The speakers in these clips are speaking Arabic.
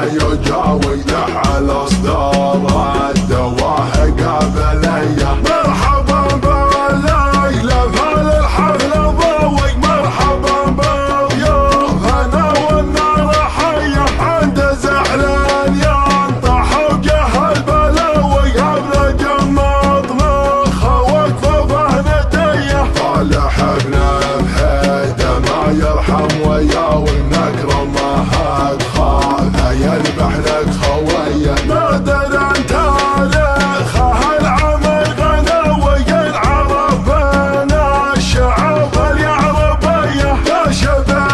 يجاوي على اصدار الدواحي قابليه. مرحبا بالليله فالحفله ضوي، مرحبا بالضيوف انا والنار حيه، عند زعلان ينطح وجه البلاوي، ابرج مطبخه وكفوفه نديه. طالح ابن بحيده ما يرحم وياوي، نكرمه يذبح لك خويه. نادر عن تاريخه العمل غناوي، العرب بين الشعوب اليعربيه، لا شبه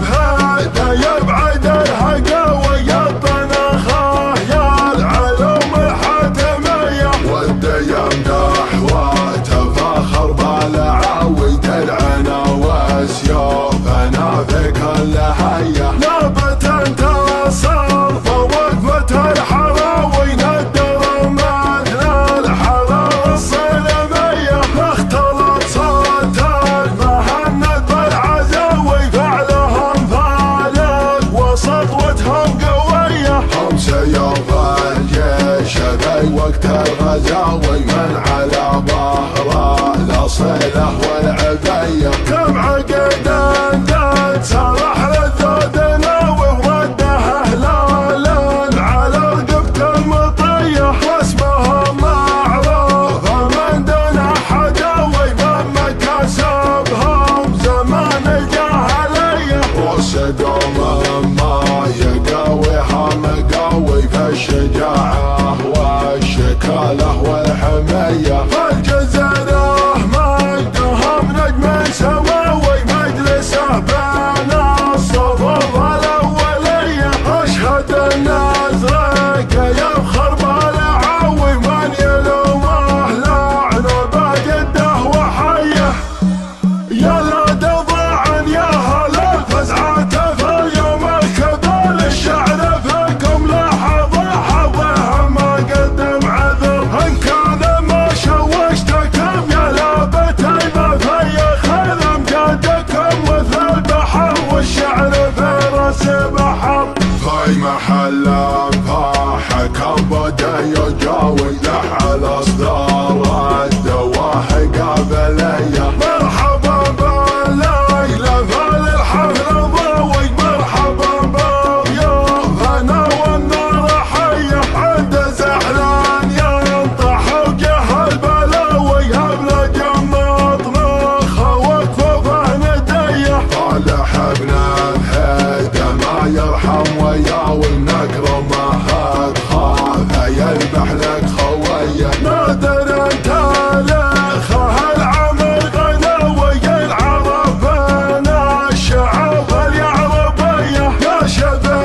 بهيده يبعد الهقاوي، الطنخه يا العلوم الحاتميه، والديم دحوته فاخر بالعاوي، درعنا وسيوفنا في كل حيه. نابت انت صرف وقفة الحراوي، ندر مثل الحرارة الصنمية، اختلط صوت المهند بالعزاوي، فعلهم فالق وسطوتهم قوية. هم سيوف الجيش ذي وقت الغزاوي، من على ظهره الاصيله والعبية. كم عقد قد سرح للذود ناوي، ورده هلالا على رقبة المطية، واسمهم معروف من دون حداوي، من مكاسبهم زمان الجاهلية. وصدوم ما يقاويها مقاوي، في الشجاعة والشكالة والحمية. فالجزيرة مجدهم نجم سماوي، مجلسه بين الصفوف الأولية، أشهد النزرق يفخر بالعاوي، من يلومه لعنه بجده وحيه. يا لا تضاع يا هل الفزعة في اليوم الكبير، الشعر فيكم لاحظ حظهم ما قدم عذر، ان كان ما شوشتكم يا لابتي ما في خير، امجادكم مثل البحر والشعر في راس بحر. في محل فاحكم بدا يجاوي، على اصدار الدواحي قابليه. مرحبا بالليله فالحفله ضوي، مرحبا بالضيوف انا والنار حيه، عند زعلان ينطح وجه البلاوي، ابرج مطبخه وكفوفه نديه. طالح ابن بحيده ما يرحم وياوي، نكرمه تخاف يذبح لك خويه. نادر عن تاريخه العمل غناوي، العرب بين الشعوب اليعربيه، لا شبه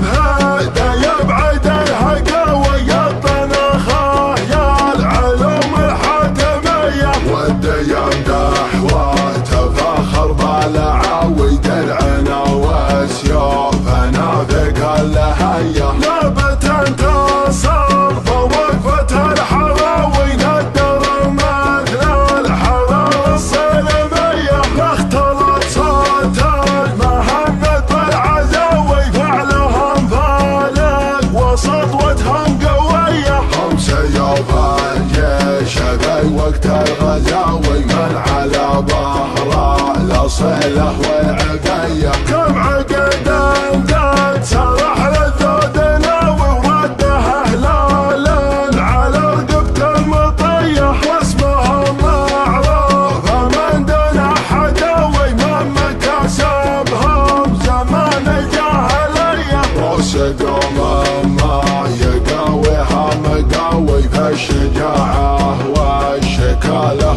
بهيده يبعد الهقاوي، الطنخه يا العلوم الحاتميه، والديم دحوته فاخر بالعاوي، درعنا وسيوفنا في كل حيه. نابت انت صرف وقفة الحراوي، ندر مثل الحرارة الصنمية، اختلط صوت المهند بالعزاوي، فعلهم فالق وسطوتهم قوية. هم سيوف الجيش ذي وقت الغزاوي، من على ظهره الاصيله والعبية. كم عقد قد سرح للذود ناوي، ورده هلالا على رقبة المطية، واسمهم معروف من دون حداوي، من مكاسبهم زمان الجاهلية. وصدوم ما يقاويها مقاوي، في الشجاعة والشكالة